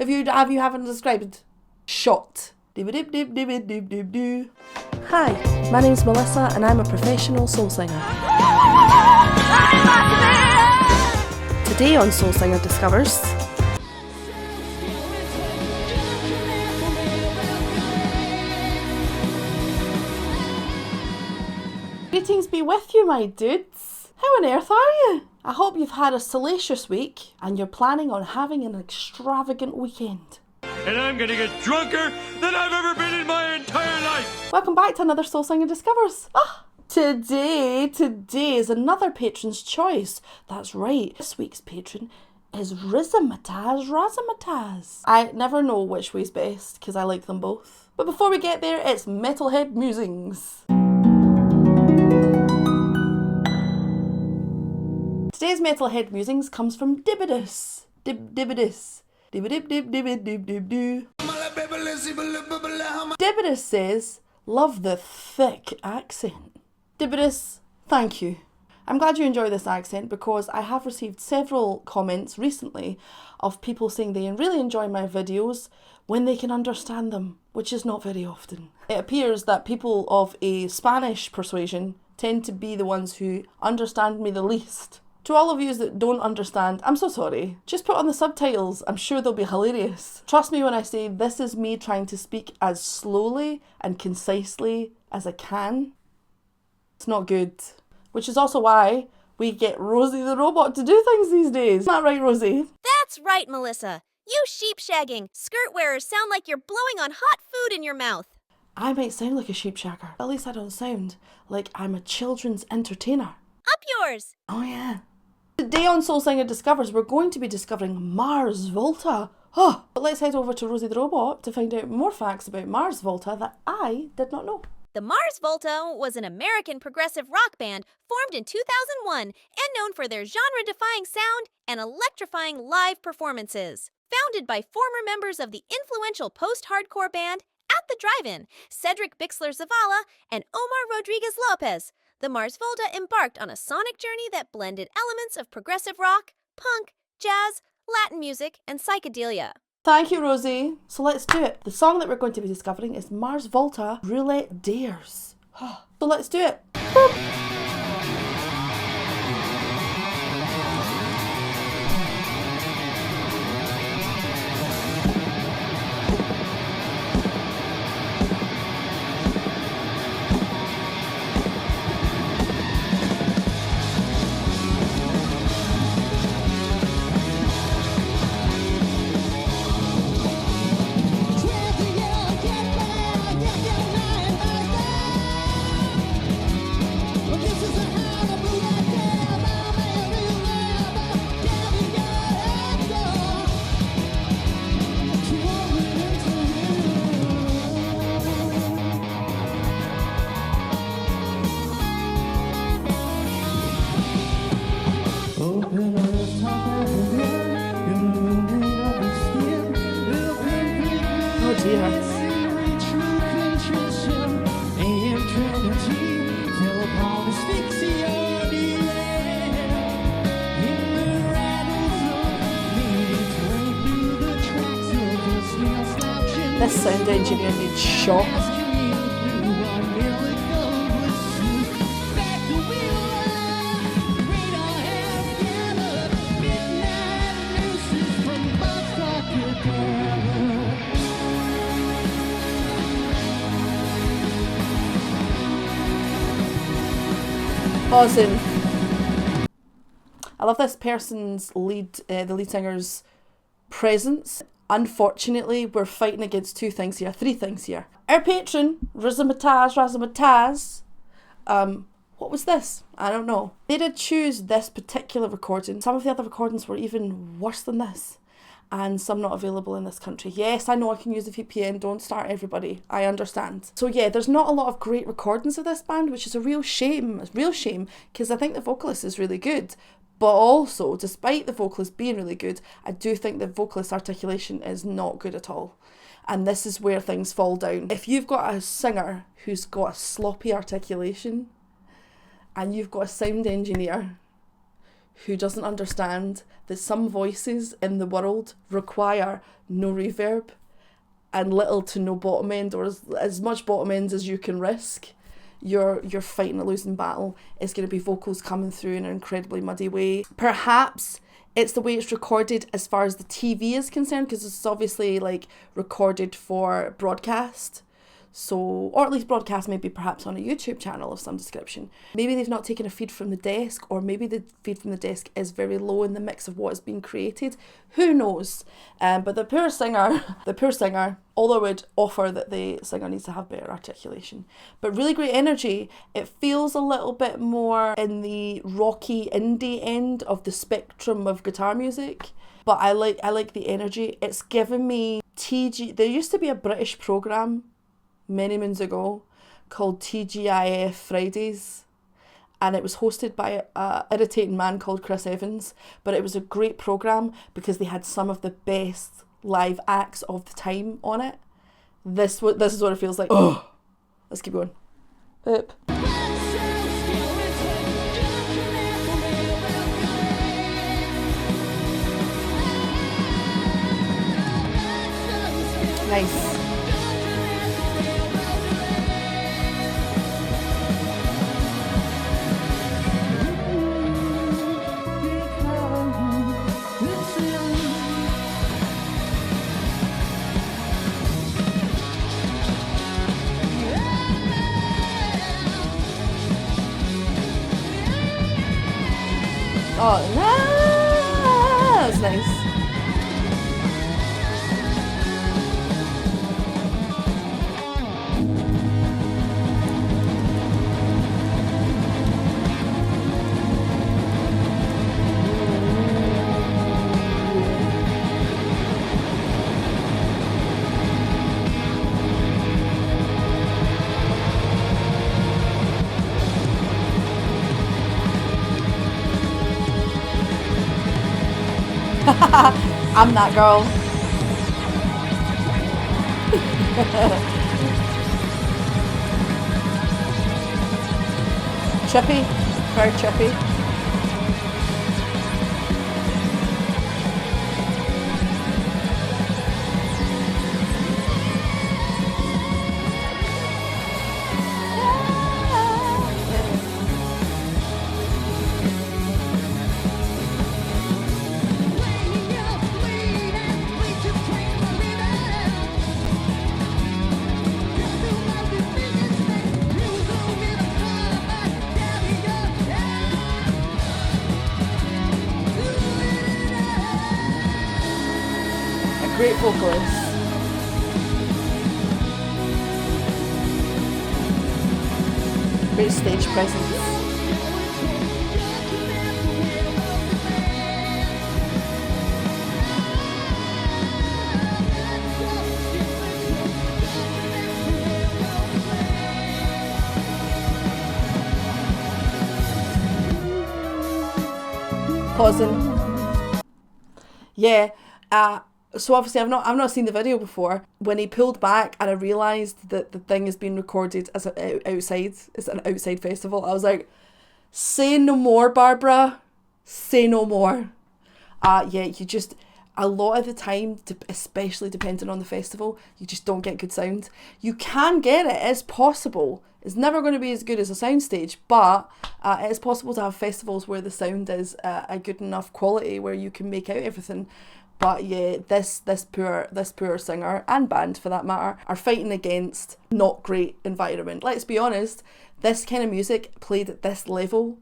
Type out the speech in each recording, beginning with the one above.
Have you haven't described? Shot. Hi, my name's Melissa and I'm a professional soul singer. Today on Soul Singer Discovers... Greetings be with you, my dudes. How on earth are you? I hope you've had a salacious week and you're planning on having an extravagant weekend. And I'm gonna get drunker than I've ever been in my entire life! Welcome back to another Soul Singer Discovers. Today is another patron's choice. That's right, this week's patron is Razamataz. I never know which way's best because I like them both. But before we get there, it's Metalhead Musings. Today's Metalhead Musings comes from Dibidus. Dibidus. Dibidus says, love the thick accent. Dibidus, thank you. I'm glad you enjoy this accent because I have received several comments recently of people saying they really enjoy my videos when they can understand them, which is not very often. It appears that people of a Spanish persuasion tend to be the ones who understand me the least. To all of you that don't understand, I'm so sorry. Just put on the subtitles, I'm sure they'll be hilarious. Trust me when I say this is me trying to speak as slowly and concisely as I can. It's not good. Which is also why we get Rosie the robot to do things these days. Isn't that right, Rosie? That's right, Melissa. You sheep-shagging, skirt wearers sound like you're blowing on hot food in your mouth. I might sound like a sheepshagger, but at least I don't sound like I'm a children's entertainer. Up yours! Oh yeah. Today on Soul Singer Discovers, we're going to be discovering Mars Volta. But let's head over to Rosie the Robot to find out more facts about Mars Volta that I did not know. The Mars Volta was an American progressive rock band formed in 2001 and known for their genre-defying sound and electrifying live performances. Founded by former members of the influential post-hardcore band At the Drive-In, Cedric Bixler Zavala and Omar Rodriguez Lopez, the Mars Volta embarked on a sonic journey that blended elements of progressive rock, punk, jazz, Latin music, and psychedelia. Thank you, Rosie. So let's do it. The song that we're going to be discovering is Mars Volta, Roulette Dares. So let's do it. Boop. Oh dear. This sound engineer needs shot. Awesome. I love this person's the lead singer's presence. Unfortunately, we're fighting against three things here. Our patron, Razamataz, what was this? I don't know. They did choose this particular recording. Some of the other recordings were even worse than this. And some not available in this country. Yes, I know I can use a VPN, don't start everybody, I understand. So yeah, there's not a lot of great recordings of this band, which is a real shame, because I think the vocalist is really good. But also, despite the vocalist being really good, I do think the vocalist articulation is not good at all. And this is where things fall down. If you've got a singer who's got a sloppy articulation, and you've got a sound engineer who doesn't understand that some voices in the world require no reverb and little to no bottom end, or as much bottom end as you can risk. You're fighting a losing battle. It's going to be vocals coming through in an incredibly muddy way. Perhaps it's the way it's recorded as far as the TV is concerned, because it's obviously like recorded for broadcast. So, or at least broadcast maybe perhaps on a YouTube channel of some description. Maybe they've not taken a feed from the desk, or maybe the feed from the desk is very low in the mix of what is being created. Who knows? But the poor singer, although I would offer that the singer needs to have better articulation. But really great energy. It feels a little bit more in the rocky indie end of the spectrum of guitar music. But I like the energy. It's given me TG. There used to be a British programme many moons ago called TGIF Fridays, and it was hosted by a irritating man called Chris Evans, but it was a great programme because they had some of the best live acts of the time on it. This is what it feels like. Oh, let's keep going. Boop. Nice. Oh, no! That was nice. I'm that girl. Trippy, very trippy. Great vocalist. Great stage presence. Pausing. Yeah. So obviously I've not seen the video before. When he pulled back and I realised that the thing is being recorded as outside, it's an outside festival, I was like, say no more, Barbara. Say no more. Yeah, you just, a lot of the time, especially depending on the festival, you just don't get good sound. You can get it, it's possible. It's never going to be as good as a soundstage, but it's possible to have festivals where the sound is a good enough quality where you can make out everything. But yeah, this poor singer, and band for that matter, are fighting against not great environment. Let's be honest, this kind of music played at this level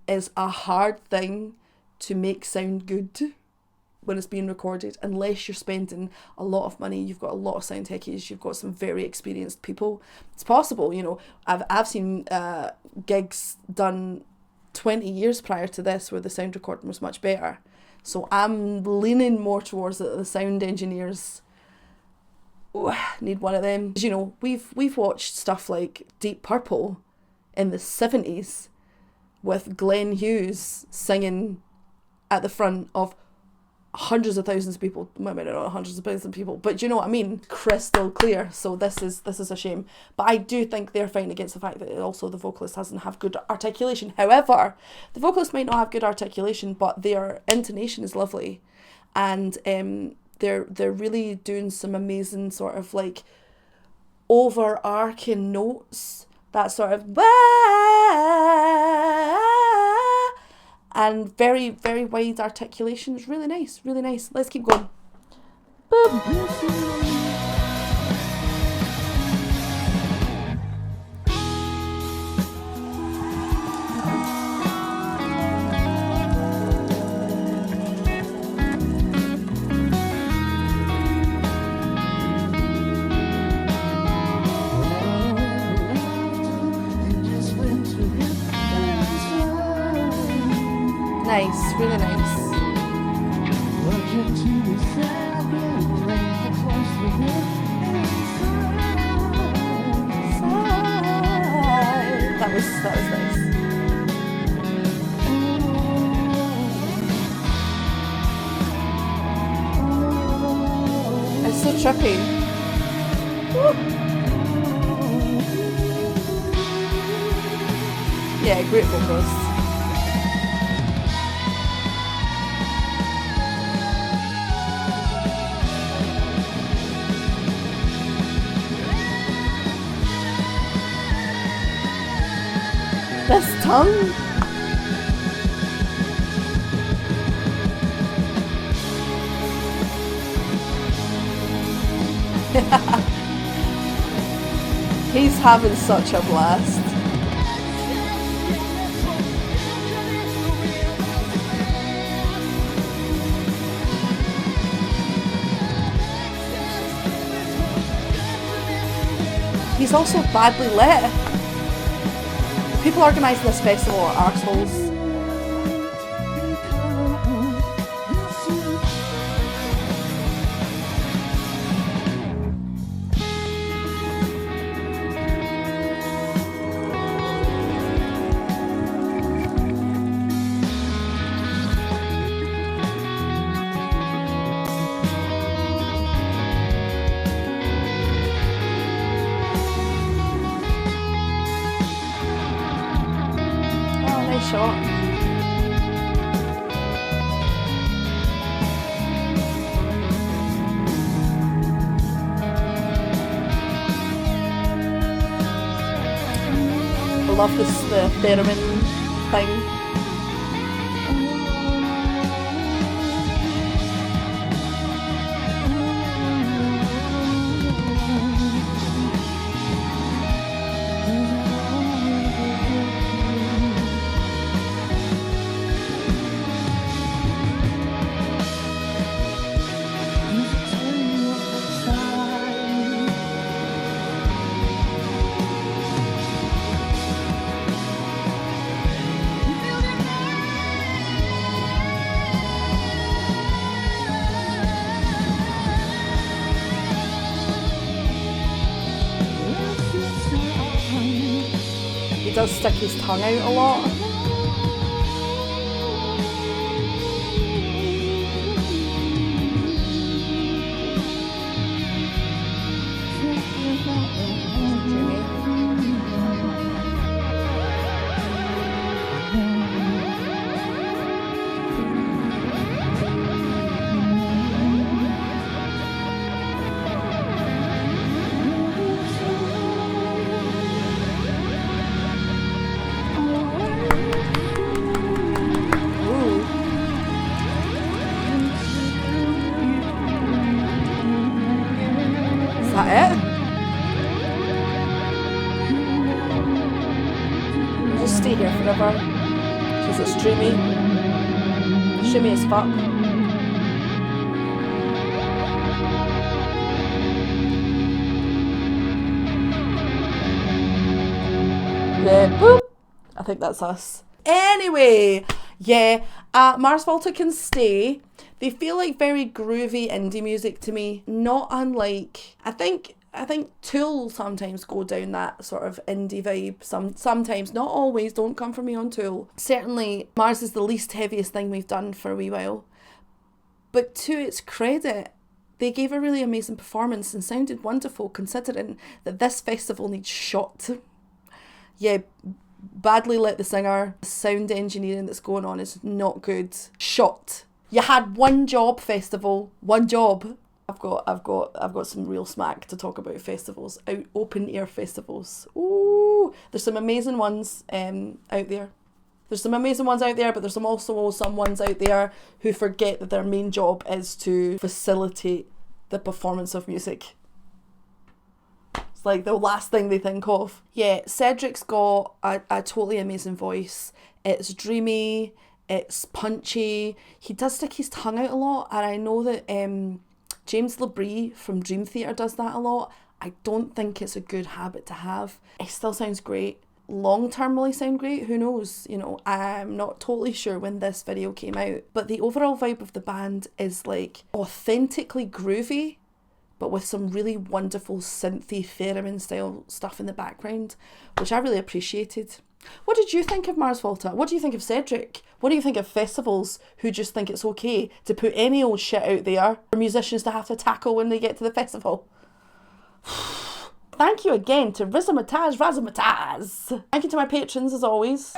is a hard thing to make sound good when it's being recorded, unless you're spending a lot of money, you've got a lot of sound techies, you've got some very experienced people. It's possible, you know, I've seen gigs done 20 years prior to this where the sound recording was much better. So I'm leaning more towards the sound engineers. Ooh, need one of them. You know, we've watched stuff like Deep Purple in the 70s with Glenn Hughes singing at the front of hundreds of thousands of people, maybe not hundreds of thousands of people, but you know what I mean, crystal clear. So this is a shame. But I do think they're fighting against the fact that also the vocalist doesn't have good articulation. However, the vocalist might not have good articulation, but their intonation is lovely, and they're really doing some amazing sort of like overarching notes, that sort of and very, very wide articulation. It's really nice, really nice. Let's keep going. Boop. Nice, really nice. That was nice. It's so trippy. Woo. Yeah, great vocals. This tongue. He's having such a blast. He's also badly lit. People organising this festival are arseholes. Shot. I love the theremin thing. He does stick his tongue out a lot. Is that it? I'll just stay here forever because it's dreamy. Shimmy as fuck. Yeah, boop. I think that's us. Anyway, yeah, Mars Volta can stay. They feel like very groovy indie music to me, not unlike, I think Tool sometimes go down that sort of indie vibe. Sometimes, not always, don't come for me on Tool. Certainly, Mars is the least heaviest thing we've done for a wee while. But to its credit, they gave a really amazing performance and sounded wonderful considering that this festival needs shot. Yeah, badly lit the singer. The sound engineering that's going on is not good. Shot. You had one job, festival. One job. I've got some real smack to talk about festivals. Open air festivals. Ooh, there's some amazing ones out there. There's some amazing ones out there, but there's also some ones out there who forget that their main job is to facilitate the performance of music. It's like the last thing they think of. Yeah, Cedric's got a totally amazing voice. It's dreamy, it's punchy. He does stick his tongue out a lot, and I know that James LeBrie from Dream Theater does that a lot. I don't think it's a good habit to have. It still sounds great. Long term will he sound great? Who knows? You know, I'm not totally sure when this video came out. But the overall vibe of the band is like authentically groovy, but with some really wonderful synthy theremin style stuff in the background, which I really appreciated. What did you think of Mars Volta? What do you think of Cedric? What do you think of festivals who just think it's okay to put any old shit out there for musicians to have to tackle when they get to the festival? Thank you again to Razamataz. Thank you to my patrons as always.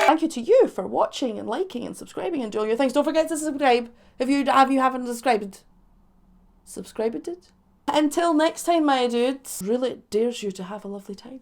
Thank you to you for watching and liking and subscribing and doing your things. Don't forget to subscribe if you haven't subscribed. Subscribed it? Until next time, my dudes, Roulette dares you to have a lovely time.